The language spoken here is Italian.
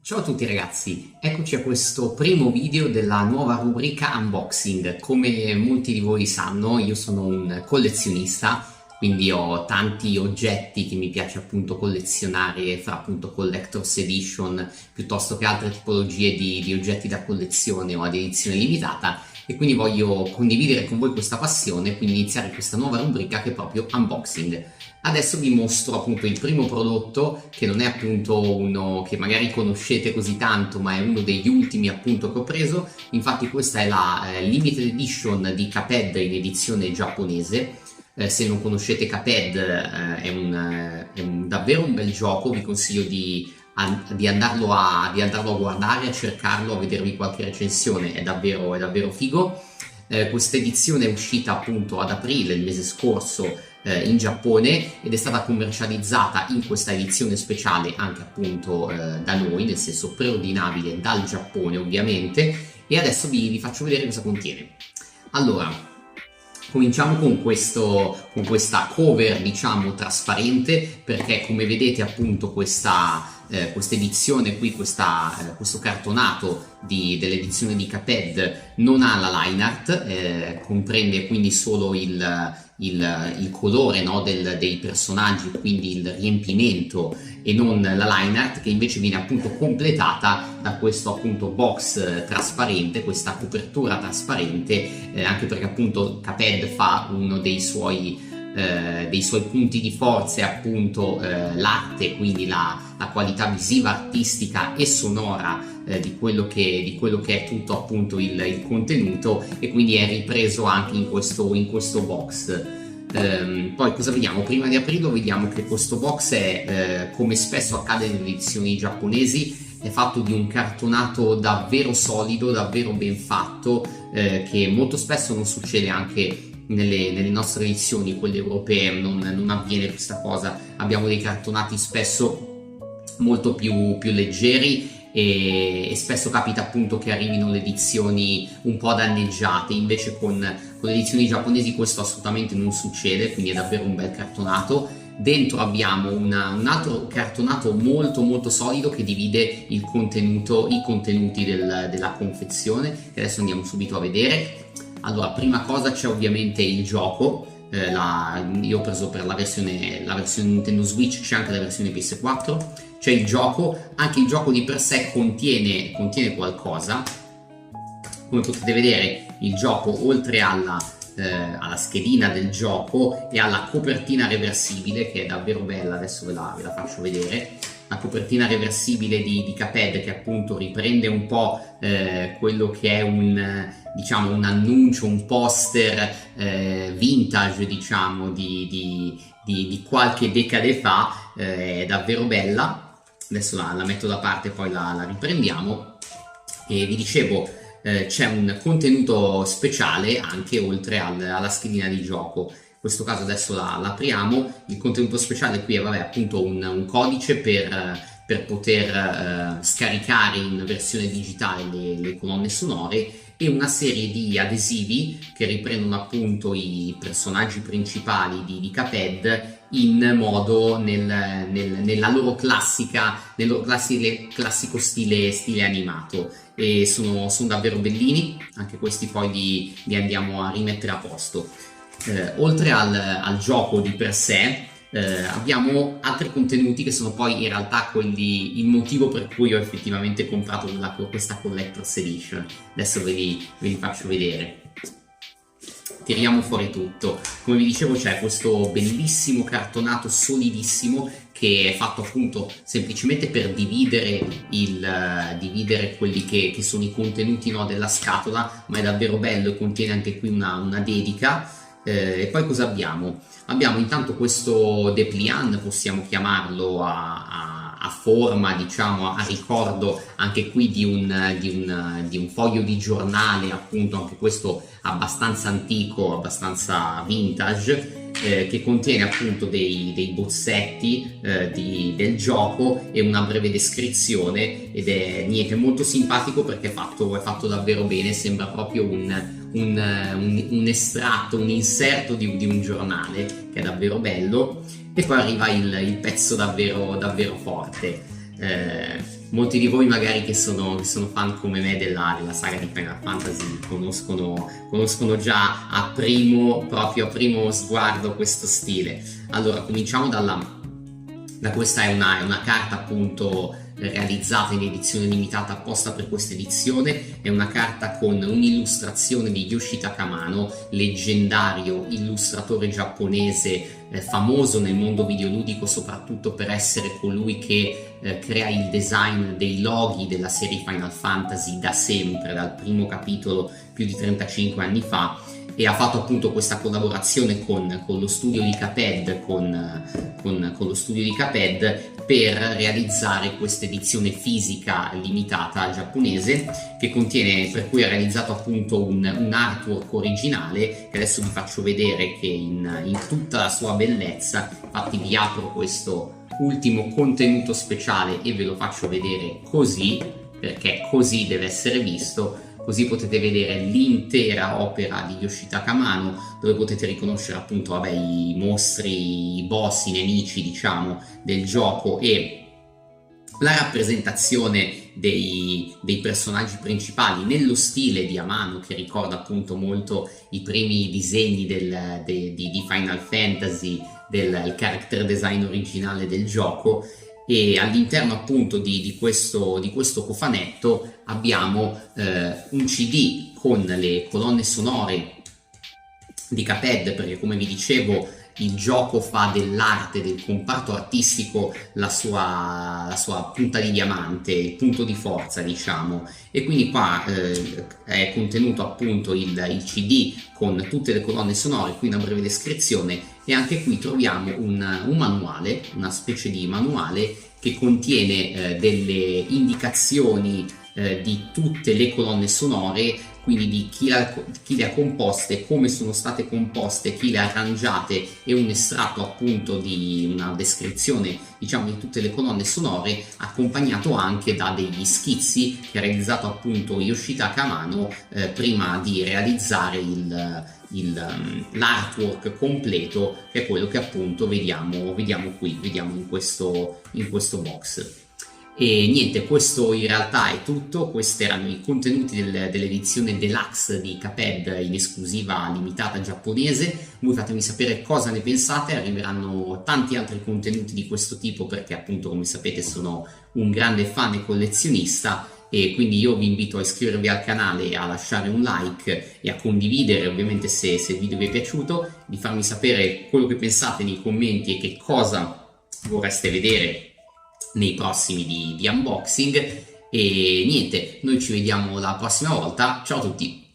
Ciao a tutti ragazzi, eccoci a questo primo video della nuova rubrica unboxing. Come molti di voi sanno, io sono un collezionista, quindi ho tanti oggetti che mi piace appunto collezionare, fra appunto collector's edition piuttosto che altre tipologie di oggetti da collezione o ad edizione limitata, e quindi voglio condividere con voi questa passione, quindi iniziare questa nuova rubrica che è proprio unboxing. Adesso vi mostro appunto il primo prodotto, che non è appunto uno che magari conoscete così tanto, ma è uno degli ultimi appunto che ho preso. Infatti questa è la limited edition di Cuphead in edizione giapponese. Se non conoscete Cuphead, è davvero un bel gioco, vi consiglio di andarlo a guardare, a cercarlo, a vedervi qualche recensione, è davvero figo. Questa edizione è uscita appunto ad aprile, il mese scorso, in Giappone, ed è stata commercializzata in questa edizione speciale anche appunto da noi, nel senso preordinabile dal Giappone ovviamente. E adesso vi faccio vedere cosa contiene. Allora, cominciamo con questa cover, diciamo, trasparente, perché come vedete appunto questa edizione qui, questo cartonato dell'edizione di Cuphead non ha la line art, comprende quindi solo il colore, no, dei personaggi, quindi il riempimento, e non la line art, che invece viene appunto completata da questo appunto box trasparente, questa copertura trasparente, anche perché appunto Cuphead fa uno dei suoi punti di forza è appunto l'arte, quindi la qualità visiva, artistica e sonora di quello che è tutto appunto il contenuto, e quindi è ripreso anche in questo box. Poi cosa vediamo? Prima di aprirlo vediamo che questo box è, come spesso accade nelle edizioni giapponesi, è fatto di un cartonato davvero solido, davvero ben fatto, che molto spesso non succede anche nelle nostre edizioni, quelle europee. Non avviene questa cosa, abbiamo dei cartonati spesso molto più leggeri, e spesso capita appunto che arrivino le edizioni un po' danneggiate. Invece con le edizioni giapponesi questo assolutamente non succede, quindi è davvero un bel cartonato. Dentro abbiamo un altro cartonato molto solido che divide i contenuti della confezione, che adesso andiamo subito a vedere. Allora, prima cosa c'è ovviamente il gioco. Io ho preso per la versione Nintendo Switch, c'è anche la versione PS4. C'è il gioco, anche il gioco di per sé contiene qualcosa. Come potete vedere, il gioco, oltre alla schedina del gioco e alla copertina reversibile, che è davvero bella, adesso ve la faccio vedere. La copertina reversibile di Cuphead, che appunto riprende un po' quello che è un annuncio, un poster vintage, diciamo, di qualche decade fa. È davvero bella. Adesso la metto da parte, poi la riprendiamo. E vi dicevo, c'è un contenuto speciale anche oltre alla schedina di gioco. In questo caso adesso la apriamo. Il contenuto speciale qui è appunto un codice per poter scaricare in versione digitale le colonne sonore, e una serie di adesivi che riprendono appunto i personaggi principali di Cuphead in modo nel loro classico stile animato, e sono davvero bellini. Anche questi poi li andiamo a rimettere a posto. Oltre al gioco di per sé, abbiamo altri contenuti che sono poi in realtà il motivo per cui ho effettivamente comprato questa collector's edition. Adesso ve li faccio vedere. Tiriamo fuori tutto. Come vi dicevo, c'è questo bellissimo cartonato solidissimo, che è fatto appunto semplicemente per dividere quelli che sono i contenuti, no, della scatola, ma è davvero bello, e contiene anche qui una dedica. E poi cosa abbiamo? Abbiamo intanto questo dépliant, possiamo chiamarlo, a forma, diciamo, a ricordo anche qui di un foglio di giornale, appunto, anche questo abbastanza antico, abbastanza vintage, che contiene appunto dei bozzetti del gioco e una breve descrizione, ed è molto simpatico perché è fatto davvero bene. Sembra proprio un estratto, un inserto di un giornale, che è davvero bello. E poi arriva il pezzo davvero forte. Molti di voi magari che sono fan come me della saga di Final Fantasy conoscono già proprio a primo sguardo questo stile. Allora, cominciamo da questa è una carta appunto realizzata in edizione limitata apposta per questa edizione. È una carta con un'illustrazione di Yoshitaka Amano, leggendario illustratore giapponese famoso nel mondo videoludico soprattutto per essere colui che crea il design dei loghi della serie Final Fantasy da sempre, dal primo capitolo più di 35 anni fa, e ha fatto appunto questa collaborazione con lo studio di Cuphead, con lo studio di Cuphead per realizzare questa edizione fisica limitata giapponese per cui ha realizzato appunto un artwork originale che adesso vi faccio vedere, che in tutta la sua bellezza. Infatti vi apro questo ultimo contenuto speciale e ve lo faccio vedere così, perché così deve essere visto. Così potete vedere l'intera opera di Yoshitaka Amano, dove potete riconoscere appunto i mostri, i boss, i nemici diciamo del gioco e la rappresentazione dei personaggi principali nello stile di Amano, che ricorda appunto molto i primi disegni di Final Fantasy, del character design originale del gioco. E all'interno appunto di questo cofanetto abbiamo un CD con le colonne sonore di Cuphead, perché come vi dicevo il gioco fa dell'arte, del comparto artistico la sua punta di diamante, il punto di forza diciamo, e quindi qua è contenuto appunto il CD con tutte le colonne sonore, qui una breve descrizione, e anche qui troviamo un manuale, una specie di manuale che contiene delle indicazioni di tutte le colonne sonore, quindi di chi le ha composte, come sono state composte, chi le ha arrangiate, e un estratto appunto di una descrizione diciamo di tutte le colonne sonore, accompagnato anche da degli schizzi che ha realizzato appunto Yoshitaka Amano prima di realizzare l'artwork completo, che è quello che appunto vediamo qui, vediamo in questo box. E niente, questo in realtà è tutto. Questi erano i contenuti dell'edizione deluxe di Cuphead in esclusiva limitata giapponese. Voi fatemi sapere cosa ne pensate, arriveranno tanti altri contenuti di questo tipo perché appunto come sapete sono un grande fan e collezionista, e quindi io vi invito a iscrivervi al canale, a lasciare un like e a condividere ovviamente se il video vi è piaciuto, di farmi sapere quello che pensate nei commenti e che cosa vorreste vedere nei prossimi di unboxing. E niente, noi ci vediamo la prossima volta, ciao a tutti!